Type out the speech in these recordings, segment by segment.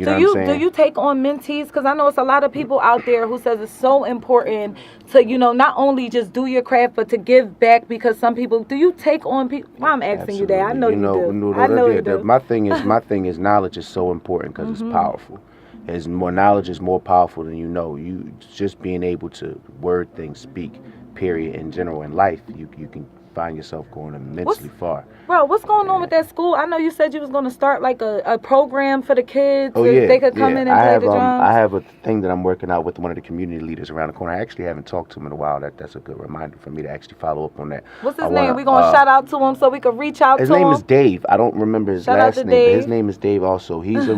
You know what I'm saying? Do you take on mentees? Because I know it's a lot of people out there who says it's so important to, not only just do your craft, but to give back, because some people, do you take on people? Well, I'm asking you that. I know you do. I know you do. My thing is knowledge is so important because it's powerful. As more knowledge is more powerful than you know. You just being able to word things, speak, period, in general in life, you can find yourself going immensely far. Bro, what's going on with that school? I know you said you was going to start like a program for the kids. Oh, yeah. They could come in and play the drums. I have a thing that I'm working out with one of the community leaders around the corner. I actually haven't talked to him in a while. That's a good reminder for me to actually follow up on that. What's his name? We're going to shout out to him so we can reach out to him. His name is Dave. I don't remember his last name, but his name is Dave also. He is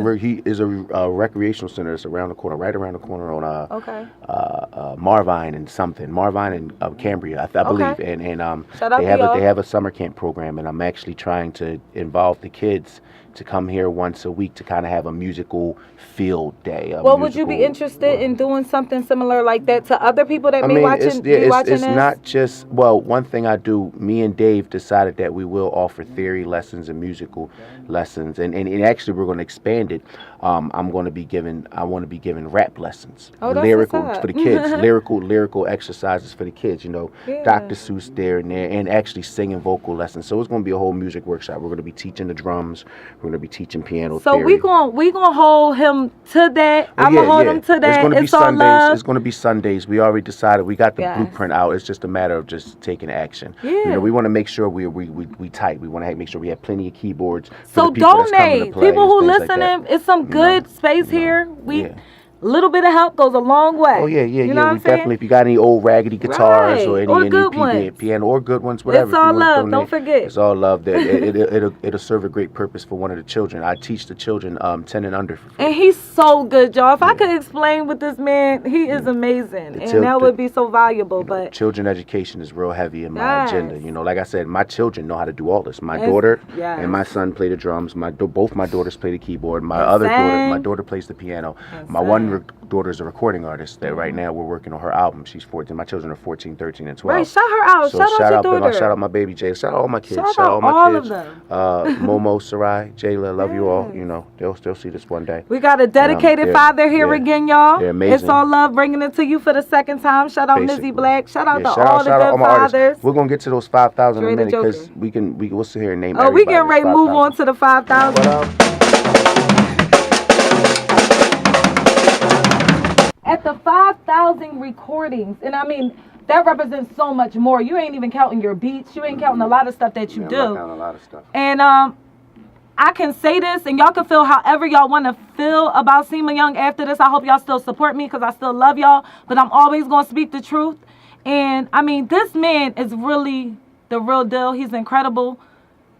a recreational center that's around the corner, right around the corner on Marvine and something. Marvine and Cambria, I believe. And shout out they have a summer camp program, and I'm actually trying to involve the kids to come here once a week to kind of have a musical field day. Would you be interested in doing something similar like that to other people that be watching it's not just, one thing I do, me and Dave decided that we will offer theory lessons and musical lessons, and actually we're going to expand it. I want to be giving rap lessons, lyrical for the kids, lyrical exercises for the kids, Dr. Seuss there and there, and actually singing vocal lessons. So it's going to be a whole music workshop. We're going to be teaching the drums. We're going to be teaching piano theory. We gonna hold him to that. I'm going to hold him to that. It's going to be Sundays. It's going to be Sundays. We already decided. We got the blueprint out. It's just a matter of just taking action. Yeah. We want to make sure we tight. We want to make sure we have plenty of keyboards. So donate. People who listening, it's some good space here. A little bit of help goes a long way. Oh, yeah. You know what I'm saying? Definitely, if you got any old raggedy guitars or any good ones. piano or good ones, whatever. It's all love. Don't forget. It's all love. It'll serve a great purpose for one of the children. I teach the children 10 and under for free. And he's so good, y'all. If I could explain with this man, he is amazing. And that would be so valuable. But children education is real heavy in my agenda. Like I said, my children know how to do all this. My daughter and my son play the drums. Both my daughters play the keyboard. My daughter plays the piano. My one daughter is a recording artist that right now we're working on her album. She's 14. My children are 14, 13, and 12. Right, shout her out. So shout out your daughter. Shout out my baby Jay. Shout out all my kids. Shout out all of them. Momo, Sarai, Jayla, love you all. They'll see this one day. We got a dedicated father here again, y'all. They're amazing. It's all love, bringing it to you for the second time. Shout out Mizzy Black. Shout out to all the good fathers. We're gonna get to those 5,000 in a minute because we'll sit here and name. We getting ready to move on to the 5,000. At the 5,000 recordings, and I mean, that represents so much more. You ain't even counting your beats. You ain't counting a lot of stuff that you do. I'm not counting a lot of stuff. And I can say this, and y'all can feel however y'all want to feel about Seema Young after this. I hope y'all still support me because I still love y'all. But I'm always going to speak the truth. And, I mean, this man is really the real deal. He's incredible.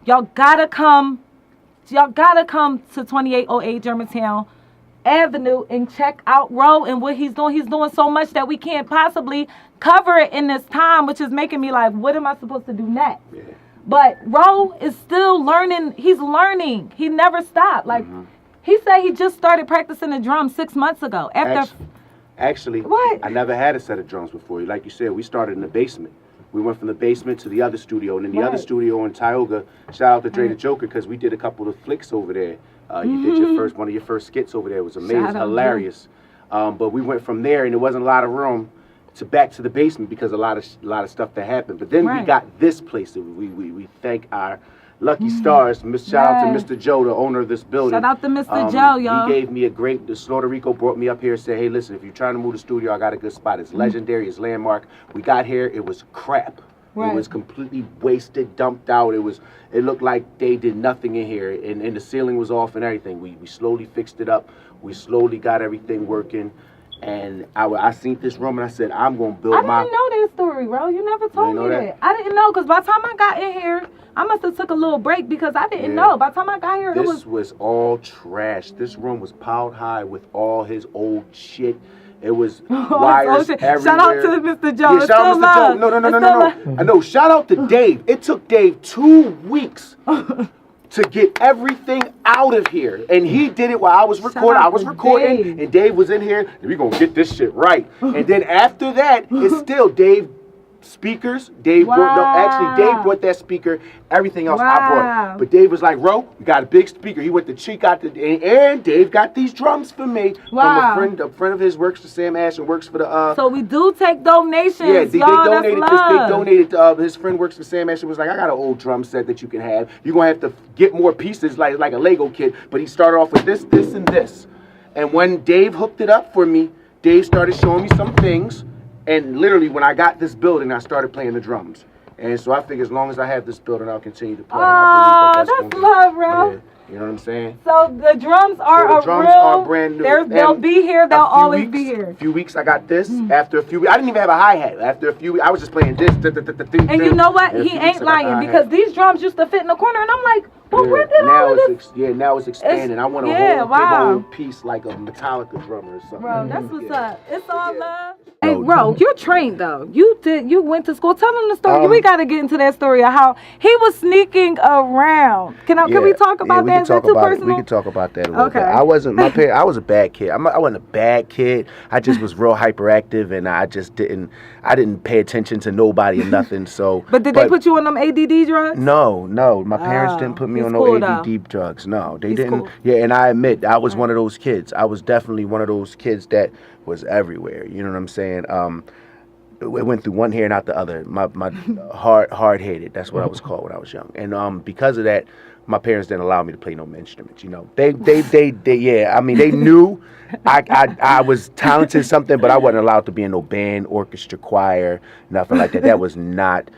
Y'all got to come to 2808 Germantown Avenue and check out Ro and what he's doing. He's doing so much that we can't possibly cover it in this time, which is making me like, what am I supposed to do next? Yeah. But Ro is still learning. He's learning. He never stopped. Like he said, he just started practicing the drums 6 months ago. Actually, what? I never had a set of drums before. Like you said, we started in the basement. We went from the basement to the other studio, and then the other studio in Tioga. Shout out to Dre the Joker because we did a couple of flicks over there. You did one of your first skits over there. It was amazing, hilarious. But we went from there, and there wasn't a lot of room to back to the basement because a lot of stuff that happened. But then we got this place. We thank our lucky stars. Shout out to Mr. Joe, the owner of this building. Shout out to Mr. Joe, y'all. He gave me the Slaughter Rico brought me up here and said, hey, listen, if you're trying to move the studio, I got a good spot. It's legendary. It's landmark. We got here. It was crap. Right. It was completely wasted, dumped out. It looked like they did nothing in here, and the ceiling was off and everything. We slowly fixed it up. We slowly got everything working, and I seen this room and I said, I'm gonna build I didn't know that story, bro. You never told me that. I didn't know because by the time I got in here, I must have took a little break because I didn't know. By the time I got here, this was all trash. This room was piled high with all his old shit. It was wires everywhere. Shout out to Mr. Joe. Yeah, shout out to Mr. Joe. No. I know. Shout out to Dave. It took Dave 2 weeks to get everything out of here. And he did it while I was recording. And Dave was in here. And we going to get this shit right. And then after that, it's still Dave speakers. Dave brought, no, actually, Dave brought that speaker. Everything else I brought. But Dave was like, Ro, you got a big speaker. He went to cheek out and Dave got these drums for me from a friend of his, works for Sam Ash and works for the So we do take donations. Yeah, they donated this. They donated. His friend works for Sam Ash and was like, I got an old drum set that you can have. You're gonna have to get more pieces like a Lego kit. But he started off with this, and this. And when Dave hooked it up for me, Dave started showing me some things. And literally, when I got this building, I started playing the drums. And so I figure as long as I have this building, I'll continue to play. Oh, that's love, bro. Yeah, you know what I'm saying? So the drums are are brand new. They'll be here. They'll always be here. A few weeks, I got this. After a few weeks, I didn't even have a hi-hat. After a few weeks, I was just playing this. And you know what? He ain't lying because these drums used to fit in the corner. And I'm like, well, where did all of this? Now it's expanding. I want a whole big old piece like a Metallica drummer or something. Bro, that's what's up. It's all love. Hey, bro, you're trained though. You went to school. Tell them the story. We gotta get into that story of how he was sneaking around. Can we talk about that? Is that too personal? We can talk about that a little bit. I was a bad kid. I wasn't a bad kid. I just was real hyperactive, and I didn't pay attention to nobody or nothing. So. But did they put you on them ADD drugs? No. My parents didn't put me on no ADD drugs. No, they didn't. Cool. Yeah, and I admit I was one of those kids. I was definitely one of those kids that was everywhere. You know what I'm saying? It went through one ear and out the other. My hard-headed. That's what I was called when I was young. And because of that, my parents didn't allow me to play no instruments. You know, they yeah. I mean, they knew I was talented in something, but I wasn't allowed to be in no band, orchestra, choir, nothing like that. That was not.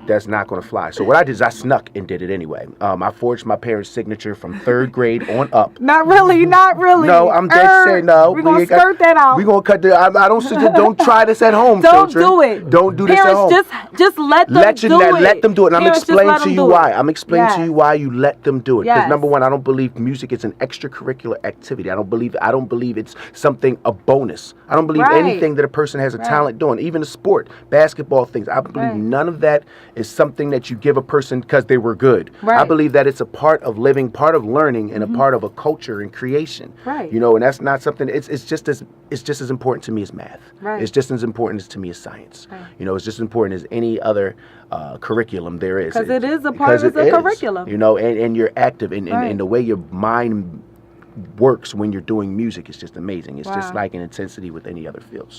That's not going to fly. So what I did is I snuck and did it anyway. I forged my parents' signature from 3rd grade on up. Not really. No, I'm dead saying no. We're going to skirt that out. We're going to cut the, I don't try this at home, children. Don't do it. Don't do this at home. Just let them do it. Let them do it. And I'm explaining to you why. I'm explaining to you why you let them do it. Because number one, I don't believe music is an extracurricular activity. I don't believe it's something, a bonus. I don't believe anything that a person has a talent doing, even a sport, basketball things. I believe none of that is something that you give a person because they were good. I believe that it's a part of living, part of learning, and a part of a culture and creation. You know, and that's not something. It's just as important to me as math. It's just as important to me as science. You know, it's just as important as any other curriculum there is. Because it is a part of the curriculum. You know, and you're active, and the way your mind works when you're doing music is just amazing. It's just like an intensity with any other field.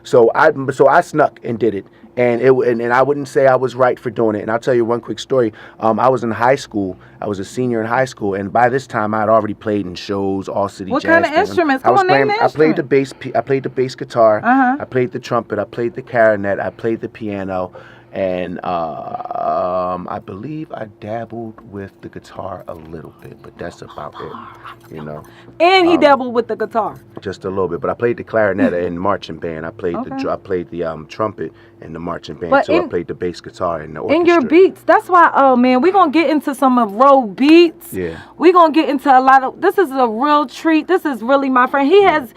So I snuck and did it, and I wouldn't say I was right for doing it. And I'll tell you one quick story. I was in high school. I was a senior in high school, and by this time I had already played in shows, all city jazz. What kind of instruments? I played the bass. I played the bass guitar. I played the trumpet. I played the clarinet. I played the piano. And I believe I dabbled with the guitar a little bit, but that's about it, you know. And he dabbled with the guitar. Just a little bit, but I played the clarinet in marching band. I played the trumpet in the marching band. I played the bass guitar in the orchestra. In your beats, that's why. Oh man, we're gonna get into some of Ro beats. Yeah. We're gonna get into a lot of. This is a real treat. This is really my friend. He has.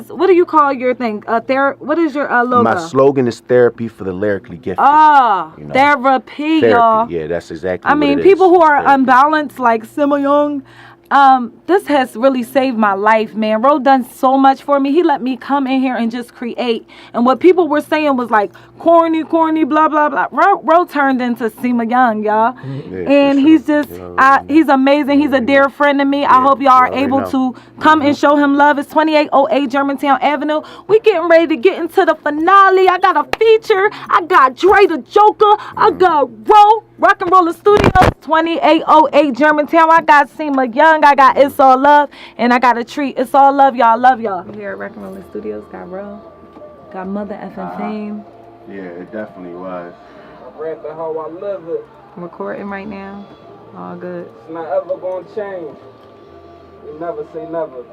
What do you call your thing? What is your logo? My slogan is therapy for the lyrically gifted. You know? Therapy, y'all. Yeah, that's exactly. I mean, people who are unbalanced, like Sima Young. This has really saved my life, man. Ro done so much for me. He let me come in here and just create. And what people were saying was like corny, blah, blah, blah. Ro turned into Sima Young, y'all. And he's just, he's amazing. He's a dear friend to me. I hope y'all are able to come and show him love. It's 2808 Germantown Avenue. We getting ready to get into the finale. I got a feature. I got Dre the Joker. I got Ro. Rockin' Studios, 2808 Germantown. I got Sima Young. I got It's All Love. And I got a treat. It's all love, y'all. Love y'all. Here at Rockin' Studios, got Ro. Got Mother effing Fame. Yeah, it definitely was. I read the how I live it. Recording right now. All good. It's not ever gonna change. You never say never.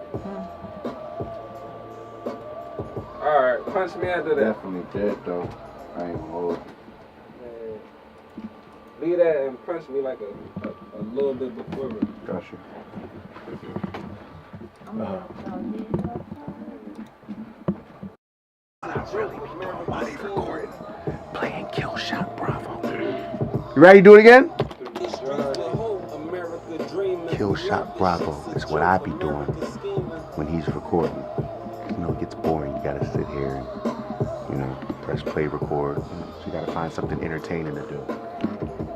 Alright, punch me after that. Definitely dead though. I ain't gonna hold you. Leave that and punch me like a little bit before it. Got you. I really be doing money recording. Playing Kill Shot Bravo. You ready to do it again? Kill Shot Bravo is what I be doing when he's recording. You know, it gets boring. You gotta sit here and, you know. press play, record. So you gotta find something entertaining to do.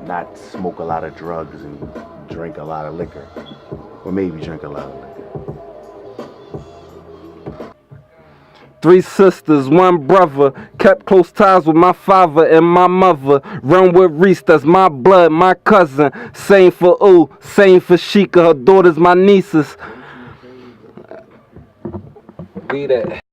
Not smoke a lot of drugs and drink a lot of liquor. Or maybe drink a lot of liquor. 3 sisters, 1 brother. Kept close ties with my father and my mother. Run with Reese, that's my blood, my cousin. Same for Ooh, same for Sheikah. Her daughters, my nieces. Be that.